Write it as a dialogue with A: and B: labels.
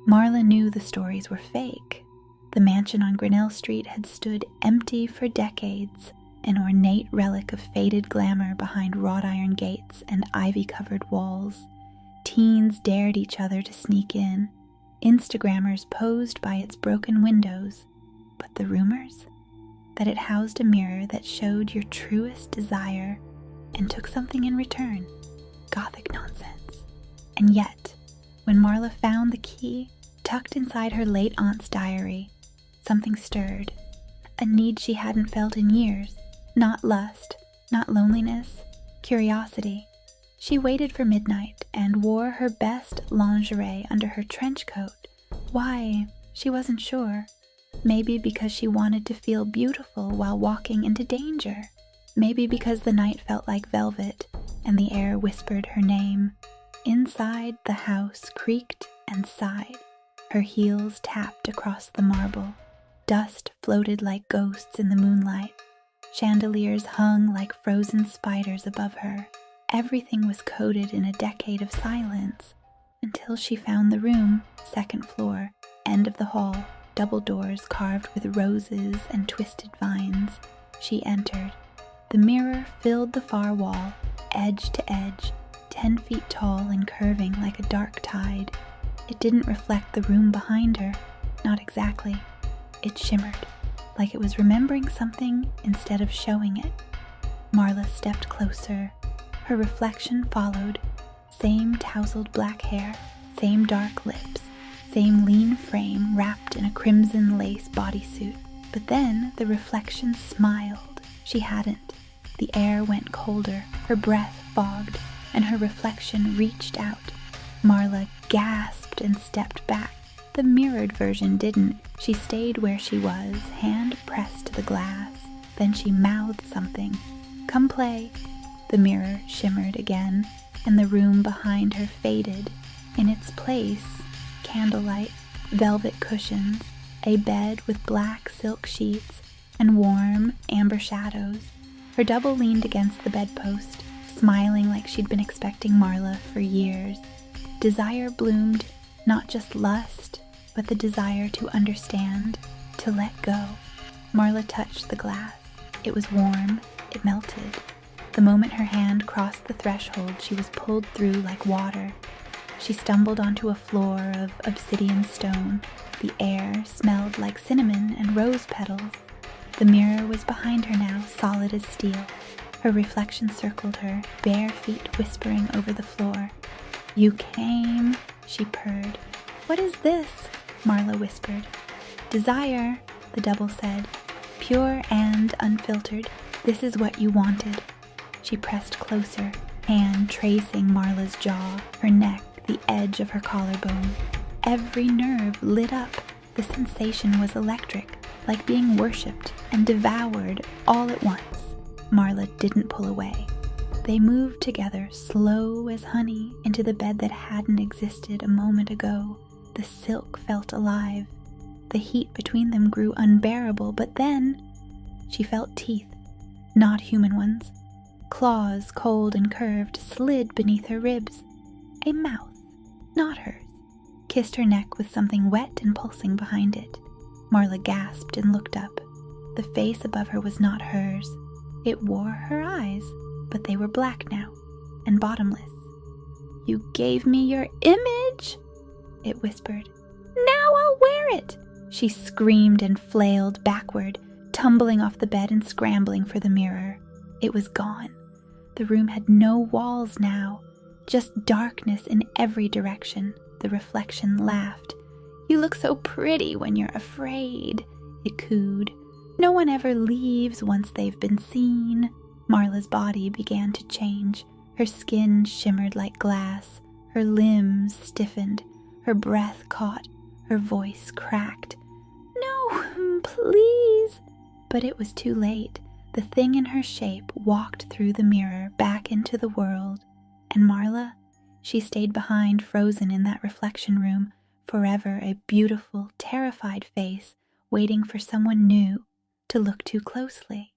A: Marla knew the stories were fake. The mansion on Grinnell Street had stood empty for decades, an ornate relic of faded glamour behind wrought iron gates and ivy-covered walls. Teens dared each other to sneak in. Instagrammers posed by its broken windows. But the rumors? That it housed a mirror that showed your truest desire and took something in return. Gothic nonsense. And yet, when Marla found the key tucked inside her late aunt's diary, something stirred. A need she hadn't felt in years. Not lust, not loneliness, curiosity. She waited for midnight and wore her best lingerie under her trench coat. Why? She wasn't sure. Maybe because she wanted to feel beautiful while walking into danger. Maybe because the night felt like velvet and the air whispered her name. Inside, the house creaked and sighed. Her heels tapped across the marble. Dust floated like ghosts in the moonlight. Chandeliers hung like frozen spiders above her. Everything was coated in a decade of silence, until she found the room, second floor, end of the hall, double doors carved with roses and twisted vines. She entered. The mirror filled the far wall, edge to edge, 10 feet tall and curving like a dark tide. It didn't reflect the room behind her, not exactly. It shimmered, like it was remembering something instead of showing it. Marla stepped closer. Her reflection followed. Same tousled black hair, same dark lips, same lean frame wrapped in a crimson lace bodysuit. But then the reflection smiled. She hadn't. The air went colder, her breath fogged, and her reflection reached out. Marla gasped and stepped back. The mirrored version didn't. She stayed where she was, hand pressed to the glass. Then she mouthed something. "Come play." The mirror shimmered again, and the room behind her faded. In its place, candlelight, velvet cushions, a bed with black silk sheets, and warm, amber shadows. Her double leaned against the bedpost, smiling like she'd been expecting Marla for years. Desire bloomed, not just lust, but the desire to understand, to let go. Marla touched the glass. It was warm, it melted. The moment her hand crossed the threshold, she was pulled through like water. She stumbled onto a floor of obsidian stone. The air smelled like cinnamon and rose petals. The mirror was behind her now, solid as steel. Her reflection circled her, bare feet whispering over the floor. "You came," she purred. "What is this?" Marla whispered. "Desire," the double said. "Pure and unfiltered. This is what you wanted." She pressed closer, hand tracing Marla's jaw, her neck, the edge of her collarbone. Every nerve lit up. The sensation was electric, like being worshipped and devoured all at once. Marla didn't pull away. They moved together, slow as honey, into the bed that hadn't existed a moment ago. The silk felt alive. The heat between them grew unbearable, but then she felt teeth, not human ones. Claws, cold and curved, slid beneath her ribs. A mouth, not hers, kissed her neck with something wet and pulsing behind it. Marla gasped and looked up. The face above her was not hers. It wore her eyes, but they were black now, and bottomless. "You gave me your image," it whispered. "Now I'll wear it!" She screamed and flailed backward, tumbling off the bed and scrambling for the mirror. It was gone. The room had no walls now, just darkness in every direction. The reflection laughed. "You look so pretty when you're afraid," it cooed. "No one ever leaves once they've been seen." Marla's body began to change. Her skin shimmered like glass. Her limbs stiffened. Her breath caught. Her voice cracked. "No, please." But it was too late. The thing in her shape walked through the mirror back into the world. And Marla? She stayed behind, frozen in that reflection room, forever a beautiful, terrified face, waiting for someone new to look too closely.